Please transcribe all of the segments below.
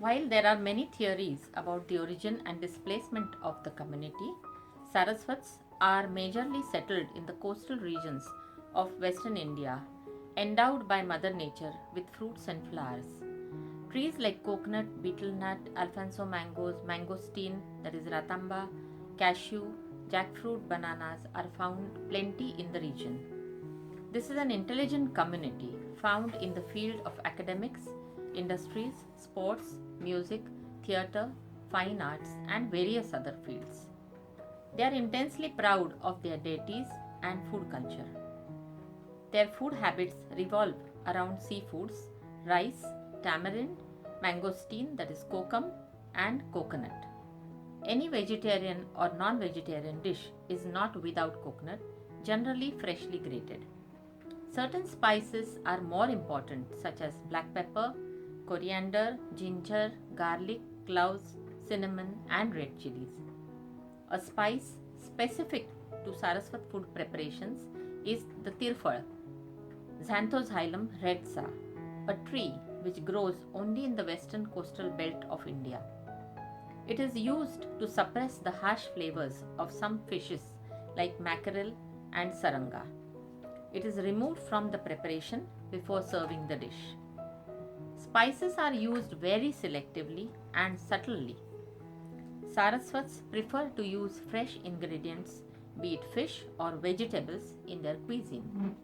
While there are many theories about the origin and displacement of the community, Saraswats are majorly settled in the coastal regions of western India, endowed by Mother Nature with fruits and flowers. Trees like coconut, betel nut, alfonso mangoes, mangosteen, that is ratamba, cashew, jackfruit, bananas are found plenty in the region. This is an intelligent community found in the field of academics, industries, sports, music, theatre, fine arts, and various other fields. They are intensely proud of their deities and food culture. Their food habits revolve around seafoods, rice, tamarind, mangosteen, that is kokum, and coconut. Any vegetarian or non vegetarian dish is not without coconut, generally freshly grated. Certain spices are more important, such as black pepper, coriander, ginger, garlic, cloves, cinnamon, and red chilies. A spice specific to Saraswat food preparations is the tirfal, Xanthoxylum redsa, a tree which grows only in the western coastal belt of India. It is used to suppress the harsh flavors of some fishes like mackerel and saranga. It is removed from the preparation before serving the dish. Spices are used very selectively and subtly. Saraswats prefer to use fresh ingredients, be it fish or vegetables, in their cuisine.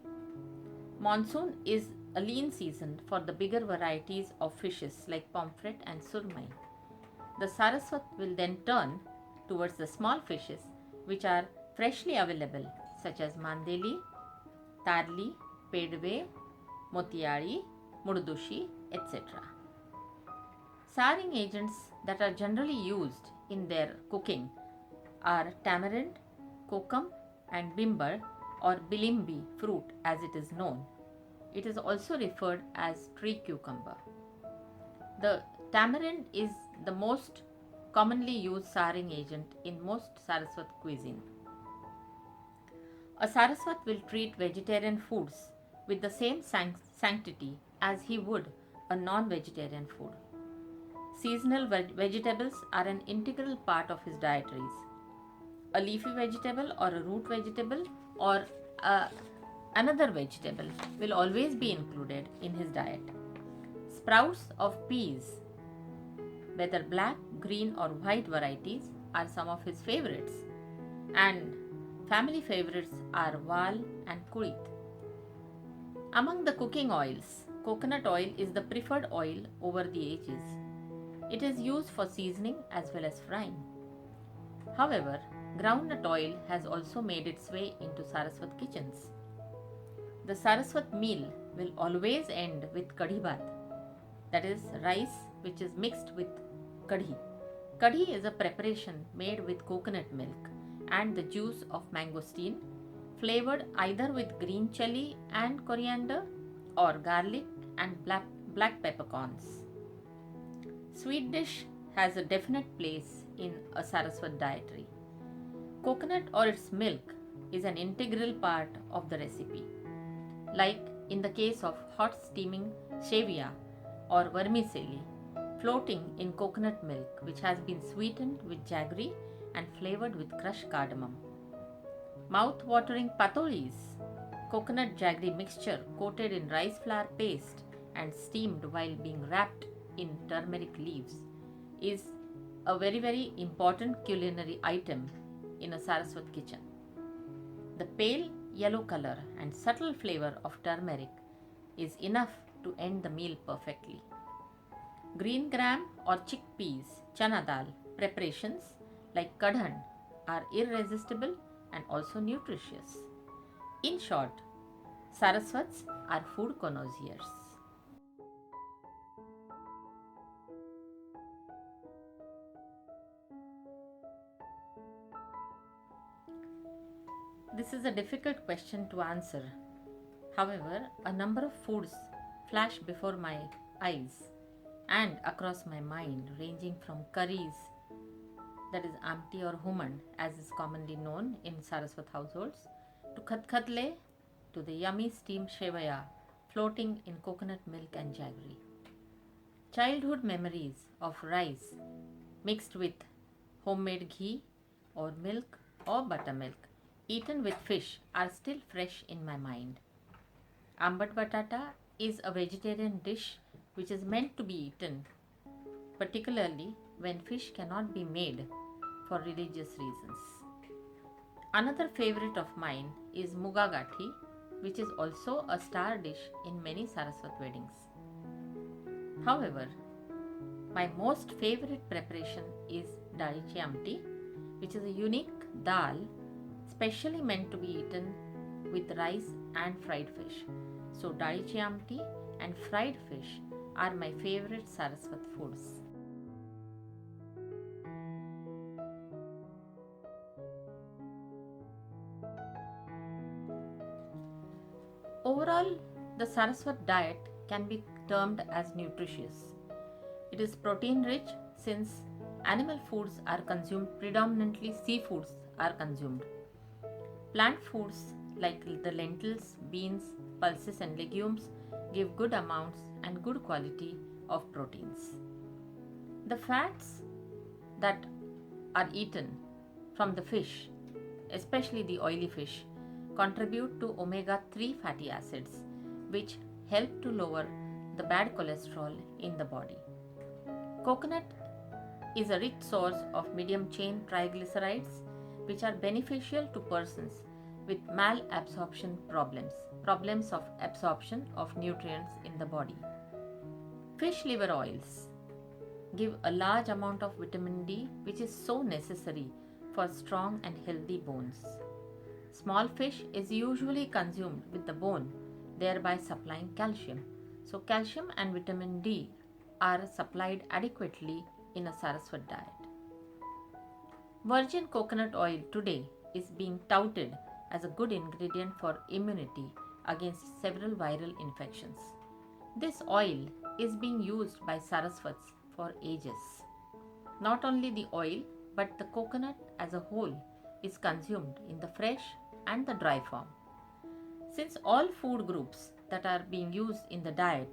Monsoon is a lean season for the bigger varieties of fishes like pomfret and surmai. The Saraswat will then turn towards the small fishes which are freshly available, such as mandeli, tarli, pedve, motiari, murdushi, etc. Souring agents that are generally used in their cooking are tamarind, kokum, and bimber or bilimbi fruit as it is known. It is also referred as tree cucumber. The tamarind is the most commonly used souring agent in most Saraswat cuisine. A Saraswat will treat vegetarian foods with the same sanctity as he would a non vegetarian food. Seasonal vegetables are an integral part of his dietaries. A leafy vegetable or a root vegetable or another vegetable will always be included in his diet. Sprouts of peas, whether black, green, or white varieties, are some of his favorites, and family favorites are val and kurit. Among the cooking oils, coconut oil is the preferred oil over the ages. It is used for seasoning as well as frying. However, groundnut oil has also made its way into Saraswat kitchens. The Saraswat meal will always end with kadhi bhat, that is rice which is mixed with kadhi. Kadhi is a preparation made with coconut milk and the juice of mangosteen, flavored either with green chili and coriander or garlic and black peppercorns. Sweet dish has a definite place in a Saraswat dietary. Coconut or its milk is an integral part of the recipe, like in the case of hot steaming shavia or vermicelli, floating in coconut milk which has been sweetened with jaggery and flavored with crushed cardamom. Mouth-watering patolis, coconut jaggery mixture coated in rice flour paste and steamed while being wrapped in turmeric leaves, is a very important culinary item in a Saraswat kitchen. The pale yellow color and subtle flavor of turmeric is enough to end the meal perfectly. Green gram or chickpeas, chana dal preparations like kadhan are irresistible and also nutritious. In short, Saraswats are food connoisseurs. This is a difficult question to answer. However, a number of foods flash before my eyes and across my mind, ranging from curries, that is amti or human, as is commonly known in Saraswat households, to khatkhatle, to the yummy steamed shevaya floating in coconut milk and jaggery. Childhood memories of rice mixed with homemade ghee or milk or buttermilk eaten with fish are still fresh in my mind. Ambat batata is a vegetarian dish which is meant to be eaten, particularly when fish cannot be made for religious reasons. Another favorite of mine is muga gathi, which is also a star dish in many Saraswat weddings. However, my most favorite preparation is dalichi amti, which is a unique dal specially meant to be eaten with rice and fried fish. So, dalichi amti and fried fish are my favorite Saraswat foods. Overall, the Saraswat diet can be termed as nutritious. It is protein rich since animal foods are consumed, predominantly seafoods are consumed. Plant foods like the lentils, beans, pulses, and legumes give good amounts and good quality of proteins. The fats that are eaten from the fish, especially the oily fish, contribute to omega 3 fatty acids, which help to lower the bad cholesterol in the body. Coconut is a rich source of medium chain triglycerides, which are beneficial to persons with malabsorption problems of absorption of nutrients in the body. Fish liver oils give a large amount of vitamin D, which is so necessary for strong and healthy bones. Small fish is usually consumed with the bone, thereby supplying calcium. So, calcium and vitamin D are supplied adequately in a Saraswat diet. Virgin coconut oil today is being touted as a good ingredient for immunity against several viral infections. This oil is being used by Saraswats for ages. Not only the oil, but the coconut as a whole is consumed in the fresh and the dry form. Since all food groups that are being used in the diet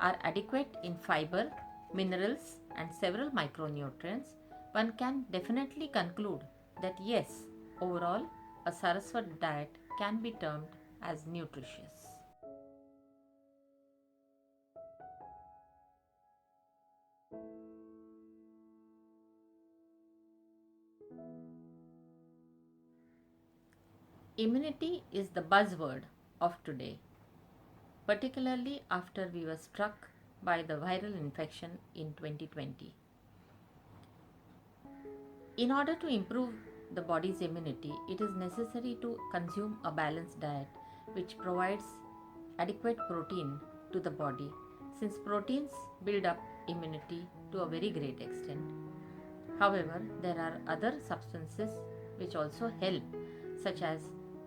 are adequate in fiber, minerals, and several micronutrients, one can definitely conclude that yes, overall, a Saraswat diet can be termed as nutritious. Immunity is the buzzword of today, particularly after we were struck by the viral infection in 2020. In order to improve the body's immunity, it is necessary to consume a balanced diet which provides adequate protein to the body, since proteins build up immunity to a very great extent. However, there are other substances which also help, such as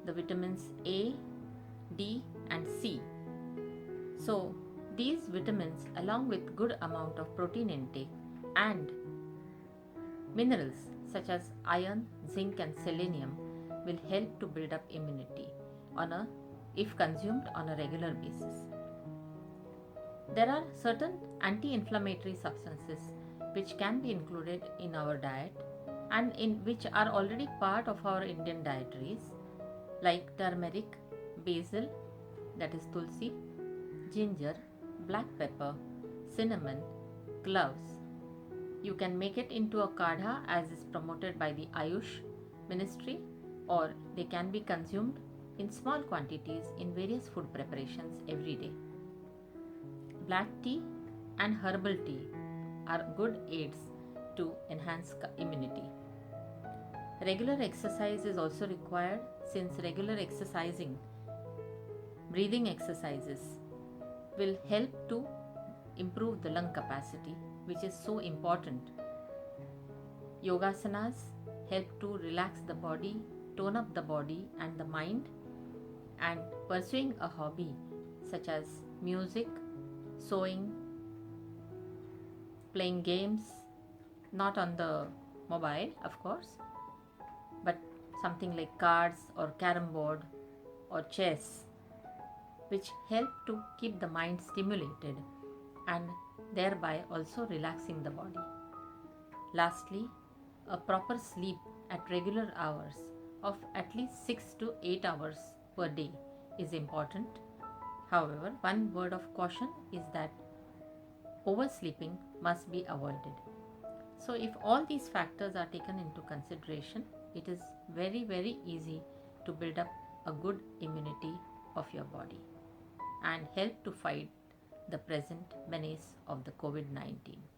the vitamins A, D, and C. So, these vitamins, along with good amount of protein intake and minerals such as iron, zinc, and selenium, will help to build up immunity if consumed on a regular basis. There are certain anti-inflammatory substances which can be included in our diet and in which are already part of our Indian dietaries, like turmeric, basil, that is tulsi, ginger, black pepper, cinnamon, cloves. You can make it into a kadha as is promoted by the Ayush ministry, or they can be consumed in small quantities in various food preparations every day. Black tea and herbal tea are good aids to enhance immunity. Regular exercise is also required, since regular exercising, breathing exercises, will help to improve the lung capacity, which is so important. Yogasanas help to relax the body, tone up the body and the mind, and pursuing a hobby such as music, sewing, playing games, not on the mobile, of course, but something like cards or carom board or chess, which help to keep the mind stimulated and thereby also relaxing the body. Lastly, a proper sleep at regular hours of at least 6 to 8 hours per day is important. However, one word of caution is that oversleeping must be avoided. So, if all these factors are taken into consideration, it is very easy to build up a good immunity of your body and help to fight the present menace of the COVID 19.